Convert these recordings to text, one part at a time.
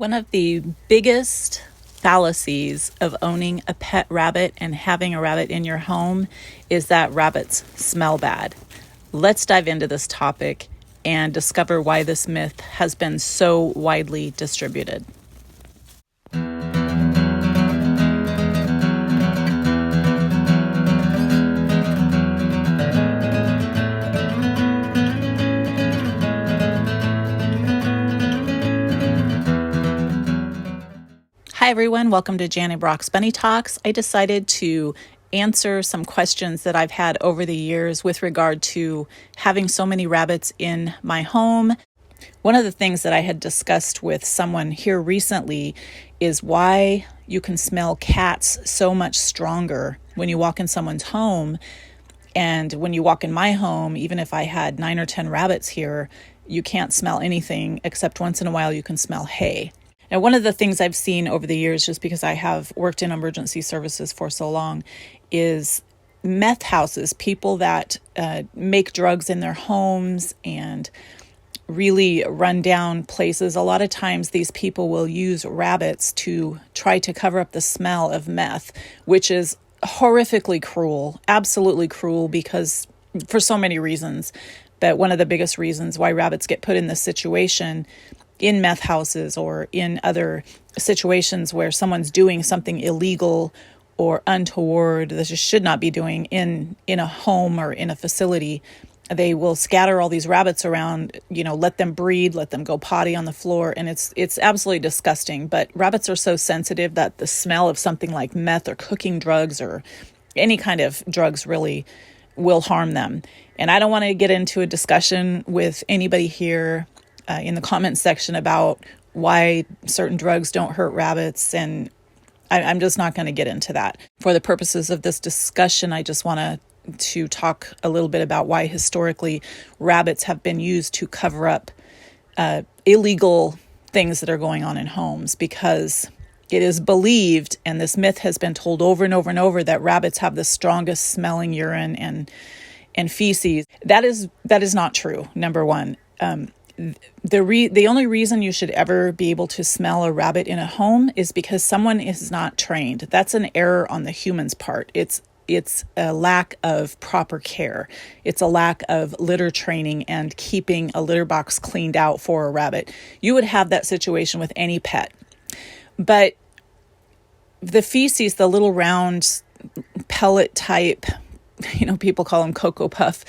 One of the biggest fallacies of owning a pet rabbit and having a rabbit in your home is that rabbits smell bad. Let's dive into this topic and discover why this myth has been so widely distributed. Hi everyone, welcome to Jana Brock's Bunny Talks. I decided to answer some questions that I've had over the years with regard to having so many rabbits in my home. One of the things that I had discussed with someone here recently is why you can smell cats so much stronger when you walk in someone's home. And when you walk in my home, even if I had 9 or 10 rabbits here, you can't smell anything except once in a while you can smell hay. Now, one of the things I've seen over the years, just because I have worked in emergency services for so long, is meth houses, people that make drugs in their homes and really run down places. A lot of times these people will use rabbits to try to cover up the smell of meth, which is horrifically cruel, absolutely cruel, because for so many reasons. But one of the biggest reasons why rabbits get put in this situation in meth houses or in other situations where someone's doing something illegal or untoward that you should not be doing in a home or in a facility, they will scatter all these rabbits around, let them breed, let them go potty on the floor, and it's absolutely disgusting. But rabbits are so sensitive that the smell of something like meth or cooking drugs or any kind of drugs really will harm them. And I don't want to get into a discussion with anybody here in the comments section about why certain drugs don't hurt rabbits, and I'm just not going to get into that. For the purposes of this discussion, I just want to talk a little bit about why historically rabbits have been used to cover up illegal things that are going on in homes, because it is believed, and this myth has been told over and over and over, that rabbits have the strongest smelling urine and feces. That is not true, number one. The only reason you should ever be able to smell a rabbit in a home is because someone is not trained. That's an error on the human's part. It's a lack of proper care. It's a lack of litter training and keeping a litter box cleaned out for a rabbit. You would have that situation with any pet. But the feces, the little round pellet type, people call them Cocoa Puff,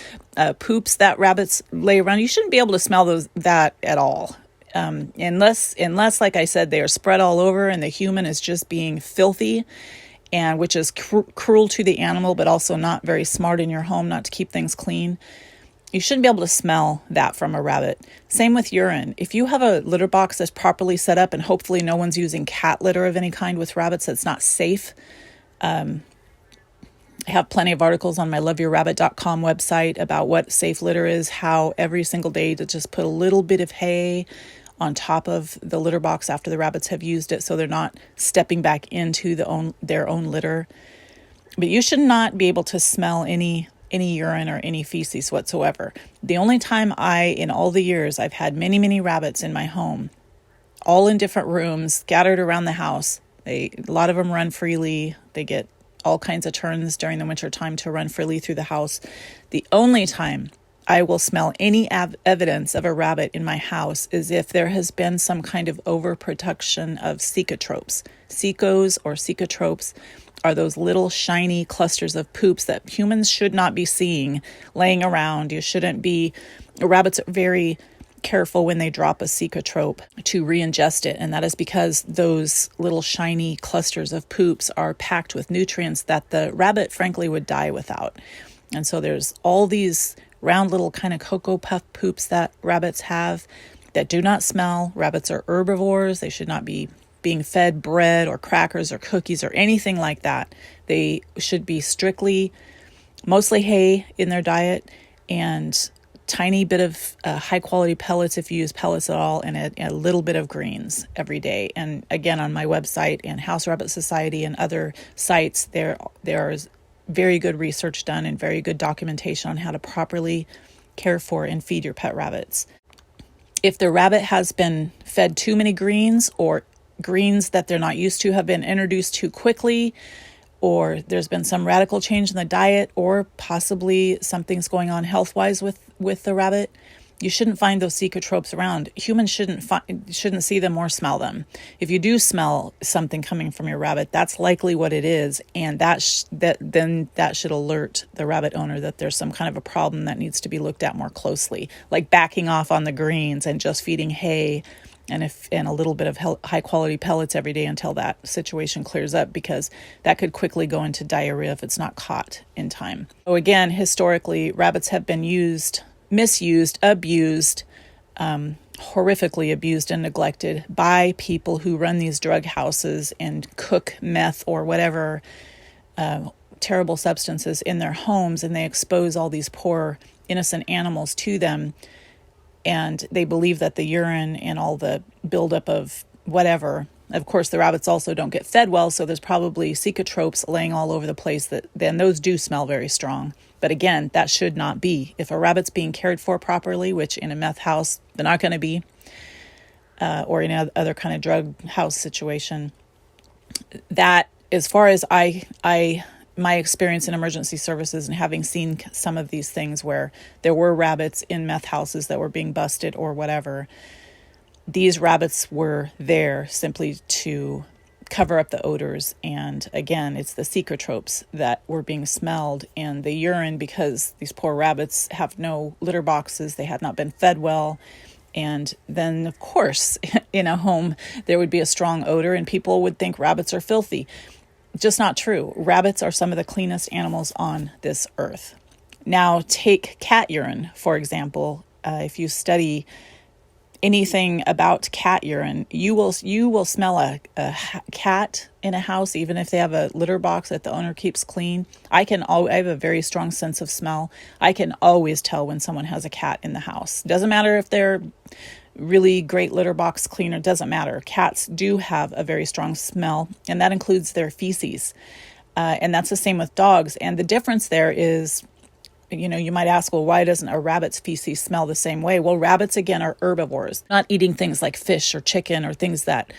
poops that rabbits lay around, you shouldn't be able to smell that at all. Unless, like I said, they are spread all over and the human is just being filthy, and which is cruel to the animal, but also not very smart in your home not to keep things clean. You shouldn't be able to smell that from a rabbit. Same with urine. If you have a litter box that's properly set up, and hopefully no one's using cat litter of any kind with rabbits, that's not safe. I have plenty of articles on my loveyourrabbit.com website about what safe litter is, how every single day to just put a little bit of hay on top of the litter box after the rabbits have used it so they're not stepping back into their own litter. But you should not be able to smell any urine or any feces whatsoever. The only time in all the years, I've had many, many rabbits in my home, all in different rooms, scattered around the house. A lot of them run freely. They get all kinds of turns during the winter time to run freely through the house. The only time I will smell any evidence of a rabbit in my house is if there has been some kind of overproduction of cecotropes. Secos or cecotropes are those little shiny clusters of poops that humans should not be seeing laying around. Rabbits are very careful when they drop a cecotrope to re-ingest it, and that is because those little shiny clusters of poops are packed with nutrients that the rabbit frankly would die without. And so there's all these round little kind of Cocoa Puff poops that rabbits have that do not smell. Rabbits are herbivores. They should not be being fed bread or crackers or cookies or anything like that. They should be mostly hay in their diet, and tiny bit of high quality pellets if you use pellets at all, and a little bit of greens every day. And again, on my website and House Rabbit Society and other sites, there is very good research done and very good documentation on how to properly care for and feed your pet rabbits. If the rabbit has been fed too many greens, or greens that they're not used to have been introduced too quickly, or there's been some radical change in the diet, or possibly something's going on health-wise with the rabbit, you shouldn't find those cecotropes around. Humans shouldn't see them or smell them. If you do smell something coming from your rabbit, that's likely what it is, and that should alert the rabbit owner that there's some kind of a problem that needs to be looked at more closely, like backing off on the greens and just feeding hay and a little bit of high quality pellets every day until that situation clears up, because that could quickly go into diarrhea if it's not caught in time. So again, historically, rabbits have been misused, abused, horrifically abused and neglected by people who run these drug houses and cook meth or whatever terrible substances in their homes, and they expose all these poor innocent animals to them, and they believe that the urine and all the buildup of whatever. Of course, the rabbits also don't get fed well, so there's probably cecotropes laying all over the place, then those do smell very strong. But again, that should not be. If a rabbit's being cared for properly, which in a meth house they're not going to be, or in other kind of drug house situation, that, as far as my experience in emergency services and having seen some of these things where there were rabbits in meth houses that were being busted or whatever, these rabbits were there simply to cover up the odors. And again, it's the cecotropes that were being smelled, and the urine, because these poor rabbits have no litter boxes, they had not been fed well. And then, of course, in a home, there would be a strong odor and people would think rabbits are filthy. Just not true. Rabbits are some of the cleanest animals on this earth. Now, take cat urine, for example. If you study anything about cat urine, you will smell a cat in a house, even if they have a litter box that the owner keeps clean. I have a very strong sense of smell. I can always tell when someone has a cat in the house. Doesn't matter if they're really great litter box cleaner, doesn't matter. Cats do have a very strong smell, and that includes their feces. And that's the same with dogs. And the difference there is, you might ask, well, why doesn't a rabbit's feces smell the same way? Well, rabbits, again, are herbivores, not eating things like fish or chicken or things that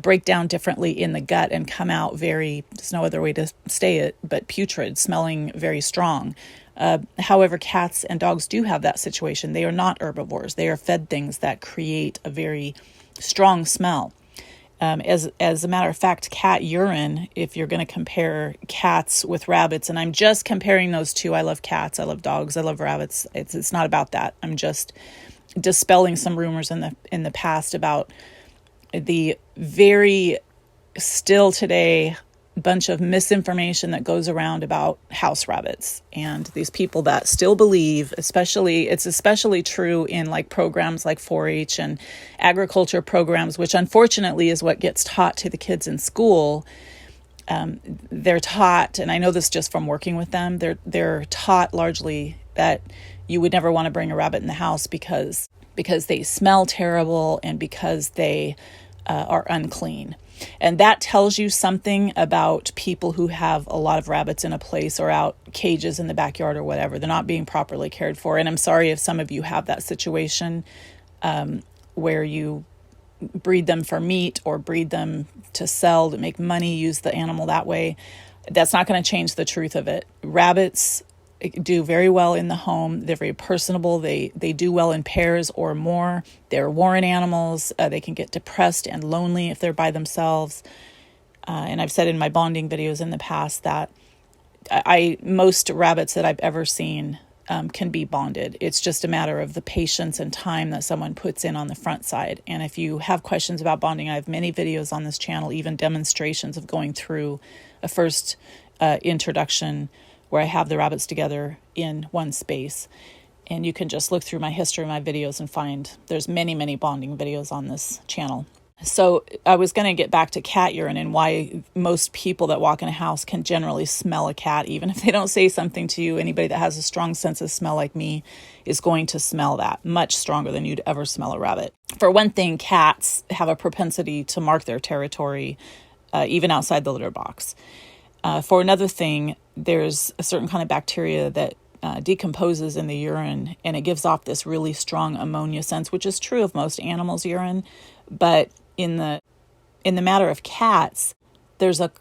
break down differently in the gut and come out there's no other way to say it, but putrid, smelling very strong. However, cats and dogs do have that situation. They are not herbivores. They are fed things that create a very strong smell. As a matter of fact, cat urine, if you're going to compare cats with rabbits, and I'm just comparing those two. I love cats, I love dogs, I love rabbits. It's not about that. I'm just dispelling some rumors in the past about the very still today bunch of misinformation that goes around about house rabbits, and these people that still believe, it's especially true in like programs like 4-H and agriculture programs, which unfortunately is what gets taught to the kids in school. They're taught, and I know this just from working with them, they're taught largely that you would never want to bring a rabbit in the house because they smell terrible and because they are unclean. And that tells you something about people who have a lot of rabbits in a place or out cages in the backyard or whatever. They're not being properly cared for. And I'm sorry if some of you have that situation where you breed them for meat or breed them to sell, to make money, use the animal that way. That's not going to change the truth of it. Rabbits do very well in the home. They're very personable. They do well in pairs or more. They're warren animals. They can get depressed and lonely if they're by themselves. And I've said in my bonding videos in the past that most rabbits that I've ever seen can be bonded. It's just a matter of the patience and time that someone puts in on the front side. And if you have questions about bonding, I have many videos on this channel, even demonstrations of going through a first introduction where I have the rabbits together in one space. And you can just look through my history of my videos and find there's many, many bonding videos on this channel. So I was going to get back to cat urine and why most people that walk in a house can generally smell a cat, even if they don't say something to you. Anybody that has a strong sense of smell like me is going to smell that much stronger than you'd ever smell a rabbit. For one thing, cats have a propensity to mark their territory, even outside the litter box. For another thing, there's a certain kind of bacteria that decomposes in the urine, and it gives off this really strong ammonia sense, which is true of most animals' urine. But in the matter of cats, there's a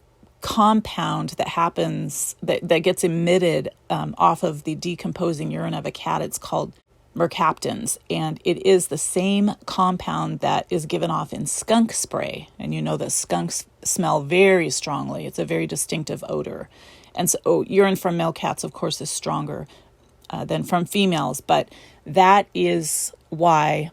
compound that happens that gets emitted off of the decomposing urine of a cat. It's called mercaptans, and it is the same compound that is given off in skunk spray. And you know that skunks smell very strongly. It's a very distinctive odor. And so urine from male cats, of course, is stronger than from females, but that is why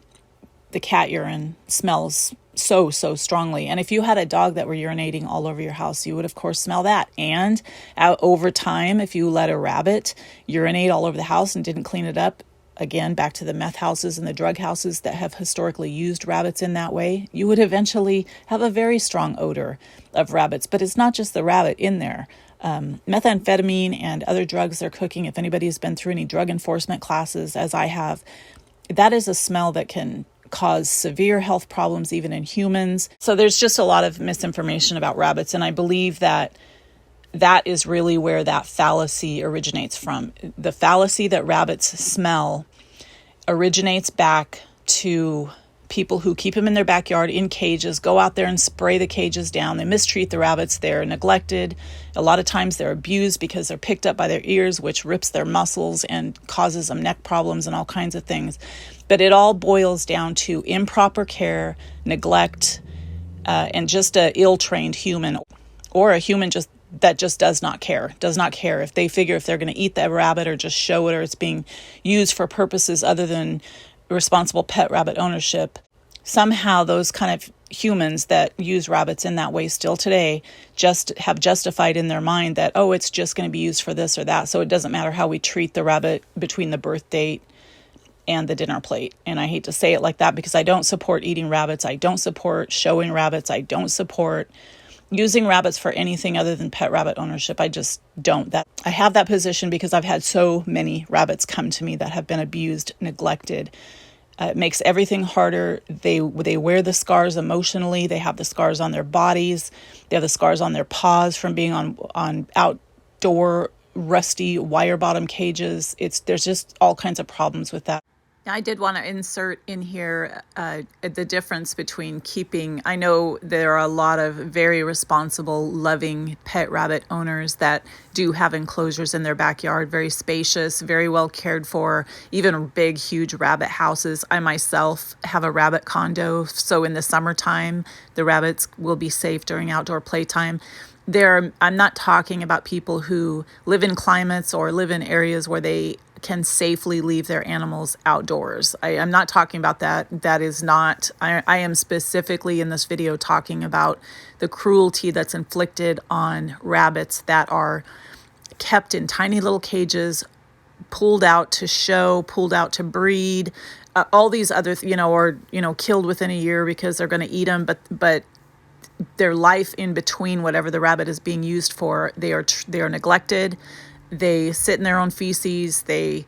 the cat urine smells so strongly. And if you had a dog that were urinating all over your house, you would of course smell that. And over time, if you let a rabbit urinate all over the house and didn't clean it up, again, back to the meth houses and the drug houses that have historically used rabbits in that way, you would eventually have a very strong odor of rabbits. But it's not just the rabbit in there. Methamphetamine and other drugs they're cooking, if anybody's been through any drug enforcement classes, as I have, that is a smell that can cause severe health problems even in humans. So there's just a lot of misinformation about rabbits, and I believe that is really where that fallacy originates from. The fallacy that rabbits smell originates back to people who keep them in their backyard in cages, go out there and spray the cages down. They mistreat the rabbits. They're neglected. A lot of times they're abused because they're picked up by their ears, which rips their muscles and causes them neck problems and all kinds of things. But it all boils down to improper care, neglect, and just a ill-trained human, or a human that just does not care if they figure if they're going to eat that rabbit or just show it, or it's being used for purposes other than responsible pet rabbit ownership. Somehow those kind of humans that use rabbits in that way still today just have justified in their mind that, oh, it's just going to be used for this or that, so it doesn't matter how we treat the rabbit between the birth date and the dinner plate. And I hate to say it like that because I don't support eating rabbits. I don't support showing rabbits. I don't support using rabbits for anything other than pet rabbit ownership. I just don't. I have that position because I've had so many rabbits come to me that have been abused, neglected. It makes everything harder. They wear the scars emotionally. They have the scars on their bodies. They have the scars on their paws from being on outdoor rusty wire bottom cages. There's just all kinds of problems with that. I did want to insert in here the difference between keeping. I know there are a lot of very responsible, loving pet rabbit owners that do have enclosures in their backyard, very spacious, very well cared for, even big, huge rabbit houses. I myself have a rabbit condo, so in the summertime, the rabbits will be safe during outdoor playtime. I'm not talking about people who live in climates or live in areas where they can safely leave their animals outdoors. I'm not talking about that. That is not, I am specifically in this video talking about the cruelty that's inflicted on rabbits that are kept in tiny little cages, pulled out to show, pulled out to breed, all these other, or killed within a year because they're going to eat them, but their life in between whatever the rabbit is being used for, they are neglected. They sit in their own feces. They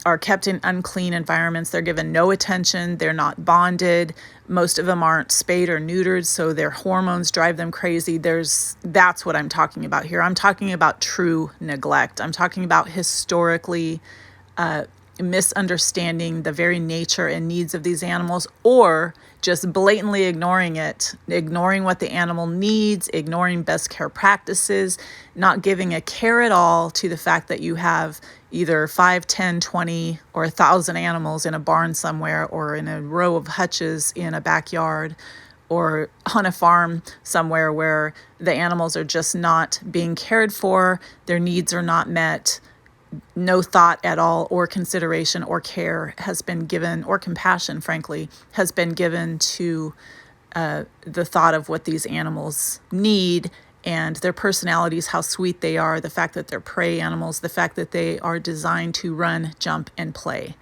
are kept in unclean environments. They're given no attention. They're not bonded. Most of them aren't spayed or neutered, so their hormones drive them crazy. That's what I'm talking about here. I'm talking about true neglect. I'm talking about historically misunderstanding the very nature and needs of these animals, or just blatantly ignoring it, ignoring what the animal needs, ignoring best care practices, not giving a care at all to the fact that you have either 5, 10, 20, or 1,000 animals in a barn somewhere, or in a row of hutches in a backyard, or on a farm somewhere where the animals are just not being cared for, their needs are not met. No thought at all, or consideration, or care has been given, or compassion, frankly, has been given to the thought of what these animals need and their personalities, how sweet they are, the fact that they're prey animals, the fact that they are designed to run, jump, and play.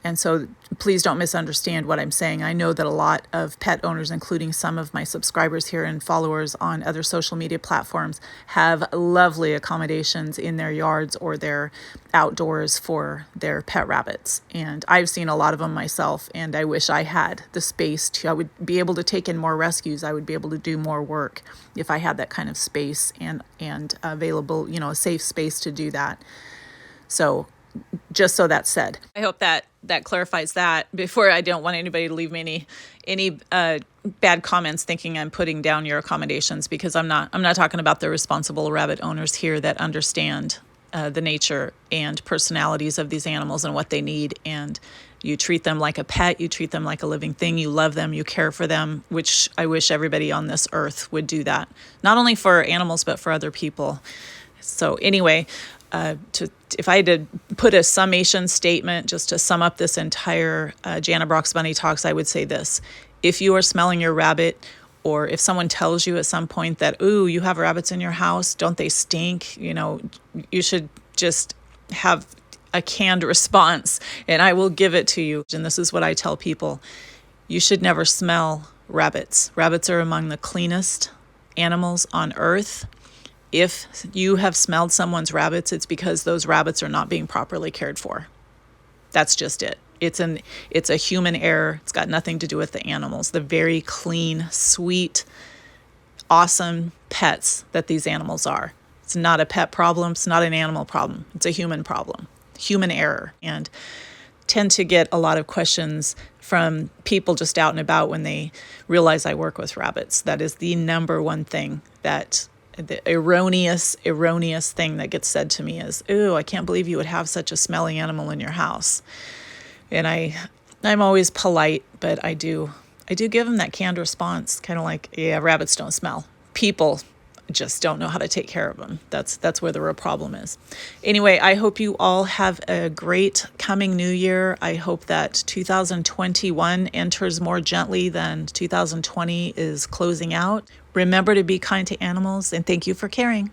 And so please don't misunderstand what I'm saying. I know that a lot of pet owners, including some of my subscribers here and followers on other social media platforms, have lovely accommodations in their yards or their outdoors for their pet rabbits. And I've seen a lot of them myself, and I wish I had the space I would be able to take in more rescues. I would be able to do more work if I had that kind of space and available, a safe space to do that. So just so that's said. I hope that clarifies that. Before, I don't want anybody to leave me any bad comments thinking I'm putting down your accommodations, because I'm not talking about the responsible rabbit owners here that understand the nature and personalities of these animals and what they need. And you treat them like a pet, you treat them like a living thing, you love them, you care for them, which I wish everybody on this earth would do that. Not only for animals, but for other people. So anyway, if I had to put a summation statement just to sum up this entire Jana Brock's Bunny Talks, I would say this. If you are smelling your rabbit, or if someone tells you at some point that, ooh, you have rabbits in your house, don't they stink? You should just have a canned response, and I will give it to you. And this is what I tell people. You should never smell rabbits. Rabbits are among the cleanest animals on earth. If you have smelled someone's rabbits, it's because those rabbits are not being properly cared for. That's just it. It's a human error. It's got nothing to do with the animals. The very clean, sweet, awesome pets that these animals are. It's not a pet problem. It's not an animal problem. It's a human problem, human error. And tend to get a lot of questions from people just out and about when they realize I work with rabbits. That is the number one thing that the erroneous thing that gets said to me is, ooh, I can't believe you would have such a smelly animal in your house. And I'm always polite, but I do give them that canned response, kind of like, yeah, rabbits don't smell. People just don't know how to take care of them. That's where the real problem is. Anyway, I hope you all have a great coming new year. I hope that 2021 enters more gently than 2020 is closing out. Remember to be kind to animals, and thank you for caring.